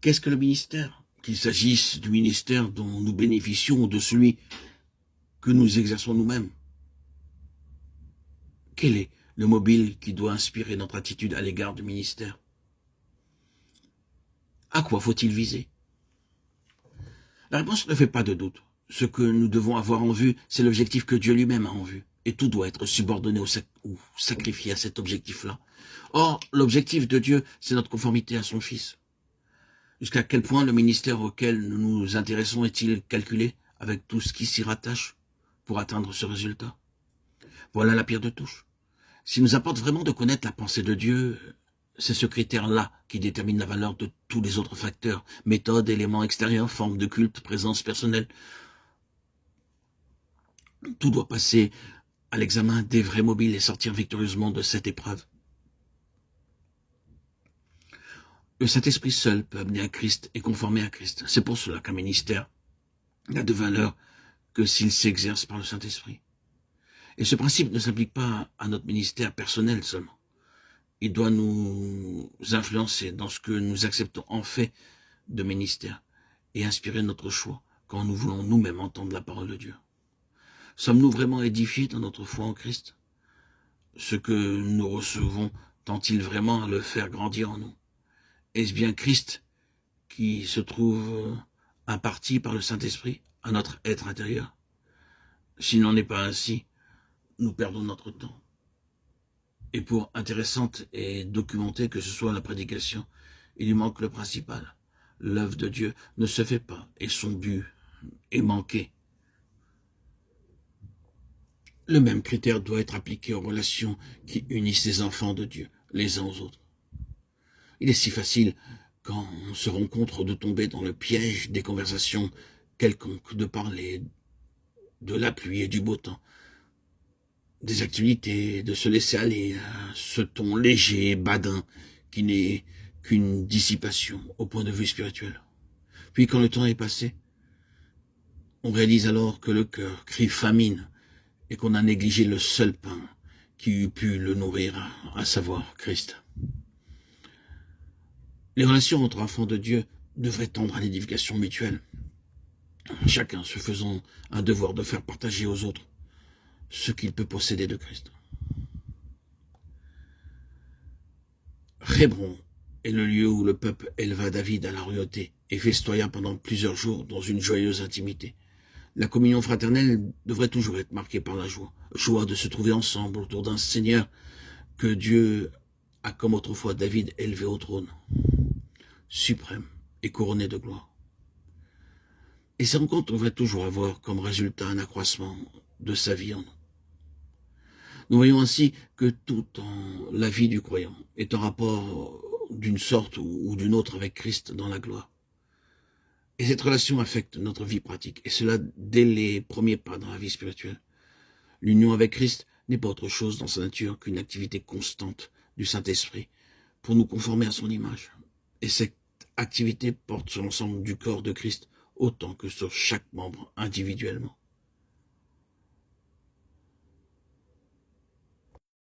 Qu'est-ce que le ministère? Qu'il s'agisse du ministère dont nous bénéficions ou de celui que nous exerçons nous-mêmes. Quel est le mobile qui doit inspirer notre attitude à l'égard du ministère? À quoi faut-il viser? La réponse ne fait pas de doute. Ce que nous devons avoir en vue, c'est l'objectif que Dieu lui-même a en vue. Et tout doit être subordonné ou sacrifié à cet objectif-là. Or, l'objectif de Dieu, c'est notre conformité à son Fils. Jusqu'à quel point le ministère auquel nous nous intéressons est-il calculé avec tout ce qui s'y rattache pour atteindre ce résultat? Voilà la pire de touche. S'il nous importe vraiment de connaître la pensée de Dieu, c'est ce critère-là qui détermine la valeur de tous les autres facteurs, méthodes, éléments extérieurs, formes de culte, présence personnelle. Tout doit passer à l'examen des vrais mobiles et sortir victorieusement de cette épreuve. Le Saint-Esprit seul peut amener à Christ et conformer à Christ. C'est pour cela qu'un ministère n'a de valeur que s'il s'exerce par le Saint-Esprit. Et ce principe ne s'applique pas à notre ministère personnel seulement. Il doit nous influencer dans ce que nous acceptons en fait de ministère et inspirer notre choix quand nous voulons nous-mêmes entendre la parole de Dieu. Sommes-nous vraiment édifiés dans notre foi en Christ? Ce que nous recevons tend-il vraiment à le faire grandir en nous? Est-ce bien Christ qui se trouve imparti par le Saint-Esprit à notre être intérieur? S'il n'en est pas ainsi, nous perdons notre temps. Et pour intéressante et documentée que ce soit la prédication, il lui manque le principal. L'œuvre de Dieu ne se fait pas et son but est manqué. Le même critère doit être appliqué aux relations qui unissent les enfants de Dieu, les uns aux autres. Il est si facile, quand on se rencontre, de tomber dans le piège des conversations quelconques, de parler de la pluie et du beau temps, des actualités, de se laisser aller à ce ton léger, badin, qui n'est qu'une dissipation au point de vue spirituel. Puis quand le temps est passé, on réalise alors que le cœur crie famine et qu'on a négligé le seul pain qui eût pu le nourrir, à savoir Christ. Les relations entre enfants de Dieu devraient tendre à l'édification mutuelle, chacun se faisant un devoir de faire partager aux autres ce qu'il peut posséder de Christ. Hébron est le lieu où le peuple éleva David à la royauté et festoya pendant plusieurs jours dans une joyeuse intimité. La communion fraternelle devrait toujours être marquée par la joie de se trouver ensemble autour d'un Seigneur que Dieu a, comme autrefois David, élevé au trône, suprême et couronné de gloire. Et ces rencontres devraient toujours avoir comme résultat un accroissement de sa vie en nous. Nous voyons ainsi que tout en la vie du croyant est en rapport d'une sorte ou d'une autre avec Christ dans la gloire. Et cette relation affecte notre vie pratique, et cela dès les premiers pas dans la vie spirituelle. L'union avec Christ n'est pas autre chose dans sa nature qu'une activité constante du Saint-Esprit pour nous conformer à son image. Et cette activité porte sur l'ensemble du corps de Christ autant que sur chaque membre individuellement.